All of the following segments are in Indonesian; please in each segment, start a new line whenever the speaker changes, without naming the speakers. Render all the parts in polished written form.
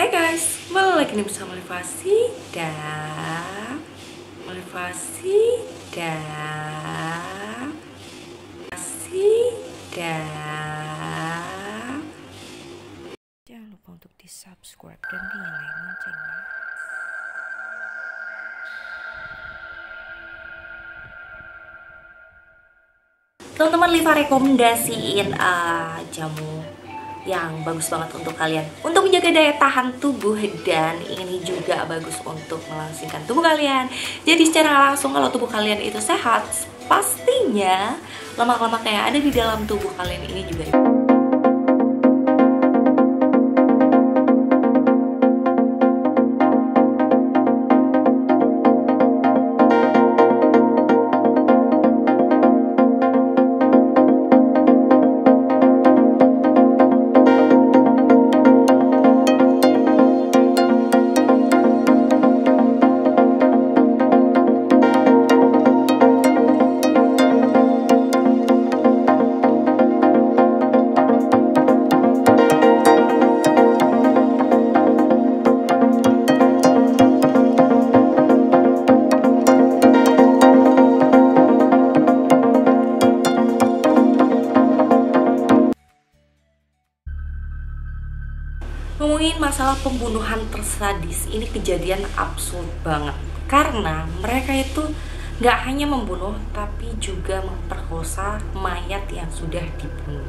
Hai guys, kembali lagi nih bersama Motivasi dan Motivasi dan jangan lupa untuk di subscribe dan nyalain loncengnya. Teman-teman, Liva rekomendasiin jamu yang bagus banget untuk kalian untuk menjaga daya tahan tubuh, dan ini juga bagus untuk melangsingkan tubuh kalian. Jadi secara langsung kalau tubuh kalian itu sehat, pastinya lemak-lemak yang ada di dalam tubuh kalian ini juga ngomongin masalah pembunuhan tersadis. Ini kejadian absurd banget karena mereka itu nggak hanya membunuh tapi juga memperkosa mayat yang sudah dibunuh.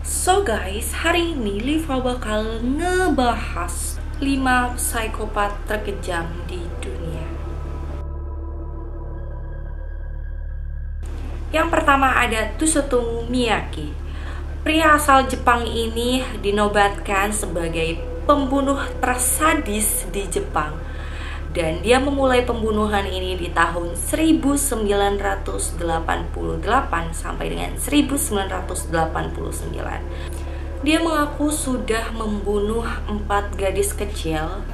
So guys, hari ini Liva bakal ngebahas 5 psikopat terkejam di dunia. Yang pertama ada Tsutomu Miyake. Pria asal Jepang ini dinobatkan sebagai pembunuh tersadis di Jepang, dan dia memulai pembunuhan ini di tahun 1988 sampai dengan 1989. Dia mengaku sudah membunuh 4 gadis kecil,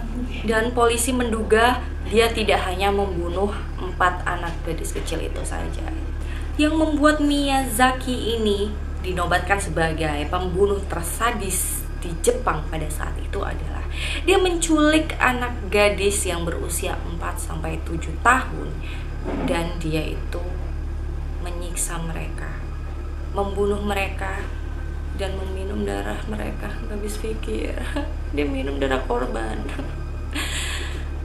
dan polisi menduga dia tidak hanya membunuh 4 anak gadis kecil itu saja. Yang membuat Miyazaki ini dinobatkan sebagai pembunuh tersadis di Jepang pada saat itu adalah dia menculik anak gadis yang berusia 4-7 tahun, dan dia itu menyiksa mereka, membunuh mereka, dan meminum darah mereka. Gak habis pikir, dia minum darah korban.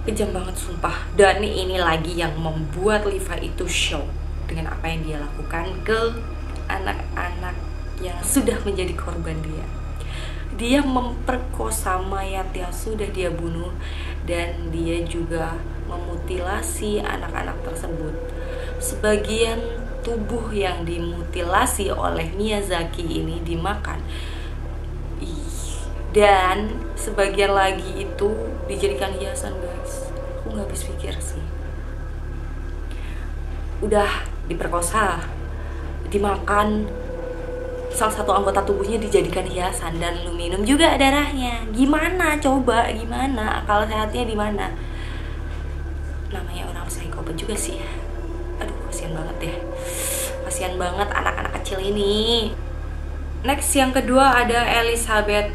Kejam banget sumpah. Dan ini lagi yang membuat Liva itu shock dengan apa yang dia lakukan ke anak-anak yang sudah menjadi korban dia. Dia memperkosa mayat yang sudah dia bunuh, dan dia juga memutilasi anak-anak tersebut. Sebagian tubuh yang dimutilasi oleh Miyazaki ini dimakan, dan sebagian lagi itu dijadikan hiasan guys. Aku gak habis pikir sih. Udah diperkosa, dimakan, salah satu anggota tubuhnya dijadikan hiasan, dan lu minum juga darahnya. Gimana coba, gimana akal sehatnya di mana? Namanya orang psikopat juga sih. Aduh, kasihan banget deh, kasihan banget anak-anak kecil ini. Next, yang kedua ada Elizabeth.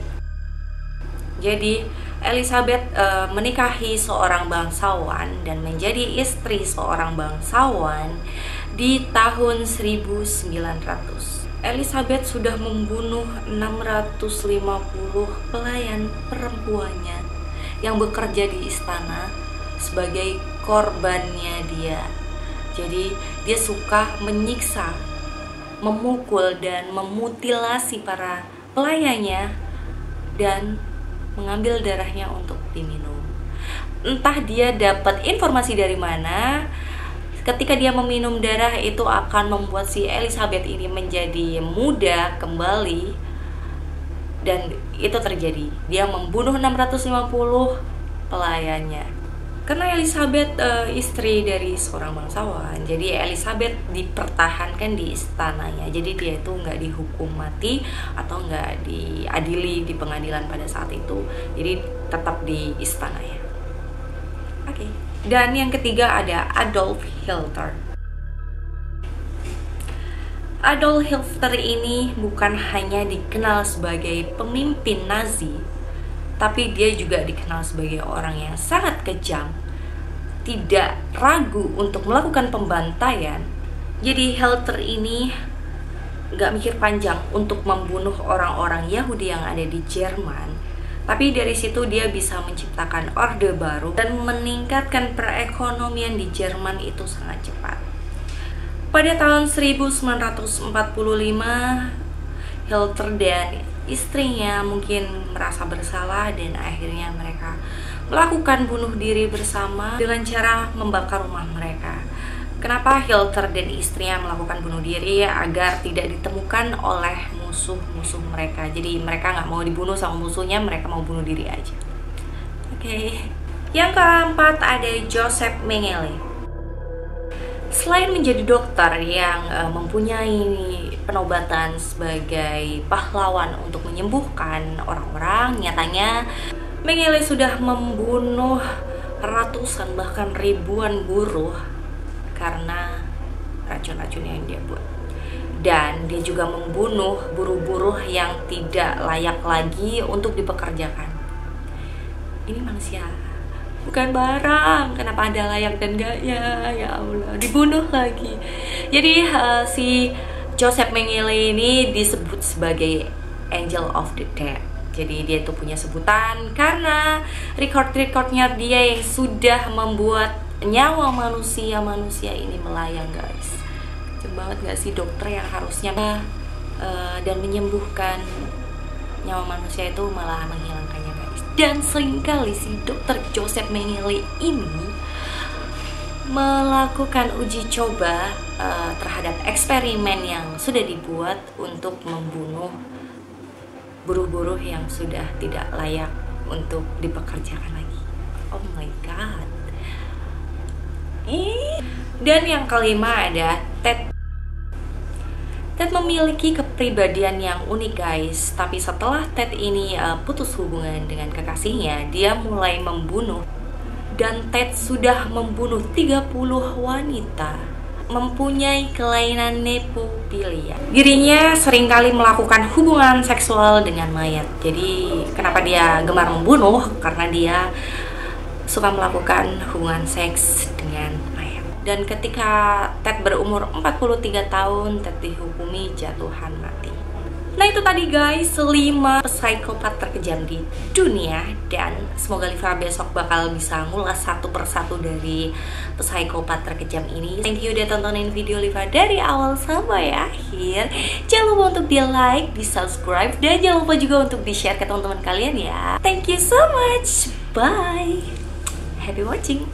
Jadi Elizabeth menikahi seorang bangsawan dan menjadi istri seorang bangsawan di tahun 1900. Elizabeth sudah membunuh 650 pelayan perempuannya yang bekerja di istana sebagai korbannya dia. Jadi dia suka menyiksa, memukul, dan memutilasi para pelayannya dan mengambil darahnya untuk diminum. Entah dia dapat informasi dari mana, ketika dia meminum darah itu akan membuat si Elizabeth ini menjadi muda kembali, dan itu terjadi. Dia membunuh 650 pelayannya. Karena Elizabeth istri dari seorang bangsawan, jadi Elizabeth dipertahankan di istananya. Jadi dia itu nggak dihukum mati atau nggak diadili di pengadilan pada saat itu. Jadi tetap di istananya. Oke. Dan yang ketiga ada Adolf Hitler. Adolf Hitler ini bukan hanya dikenal sebagai pemimpin Nazi, tapi dia juga dikenal sebagai orang yang sangat kejam, tidak ragu untuk melakukan pembantaian. Jadi Hitler ini gak mikir panjang untuk membunuh orang-orang Yahudi yang ada di Jerman. Tapi dari situ dia bisa menciptakan orde baru dan meningkatkan perekonomian di Jerman itu sangat cepat. Pada tahun 1945, Hitler dan istrinya mungkin merasa bersalah dan akhirnya mereka melakukan bunuh diri bersama dengan cara membakar rumah mereka. Kenapa Hitler dan istrinya melakukan bunuh diri? Agar tidak ditemukan oleh musuh-musuh mereka. Jadi mereka nggak mau dibunuh sama musuhnya, mereka mau bunuh diri aja. Oke. Yang keempat ada Joseph Mengele. Selain menjadi dokter yang mempunyai penobatan sebagai pahlawan untuk menyembuhkan orang-orang, nyatanya Mengele sudah membunuh ratusan bahkan ribuan buruh karena racun-racun yang dia buat. Dan dia juga membunuh buruh-buruh yang tidak layak lagi untuk dipekerjakan. Ini manusia, bukan barang. Kenapa ada layak dan gaknya? Ya Allah, dibunuh lagi. Jadi si Joseph Mengele ini disebut sebagai Angel of the Dead. Jadi dia tuh punya sebutan karena record-recordnya dia yang sudah membuat nyawa manusia ini melayang, guys. Keren banget gak sih dokter yang harusnya dan menyembuhkan nyawa manusia itu malah menghilangkannya, guys. Dan seringkali si dokter Joseph Mengele ini melakukan uji coba terhadap eksperimen yang sudah dibuat untuk membunuh buruh-buruh yang sudah tidak layak untuk dipekerjakan lagi. Oh my god. Dan yang kelima ada Ted. Ted memiliki kepribadian yang unik, guys. Tapi setelah Ted ini putus hubungan dengan kekasihnya, dia mulai membunuh. Dan Ted sudah membunuh 30 wanita. Mempunyai kelainan nepofilia. Dirinya seringkali melakukan hubungan seksual dengan mayat. Jadi kenapa dia gemar membunuh? Karena dia suka melakukan hubungan seks dengan mayat. Dan ketika Ted berumur 43 tahun, Ted dihukumi jatuhan mati. Nah itu tadi guys 5 psikopat terkejam di dunia. Dan semoga Liva besok bakal bisa ngulas satu persatu dari psikopat terkejam ini. Thank you udah tontonin video Liva dari awal sampai akhir. Jangan lupa untuk di like, di subscribe, dan jangan lupa juga untuk di share ke teman-teman kalian ya. Thank you so much. Bye. Happy watching.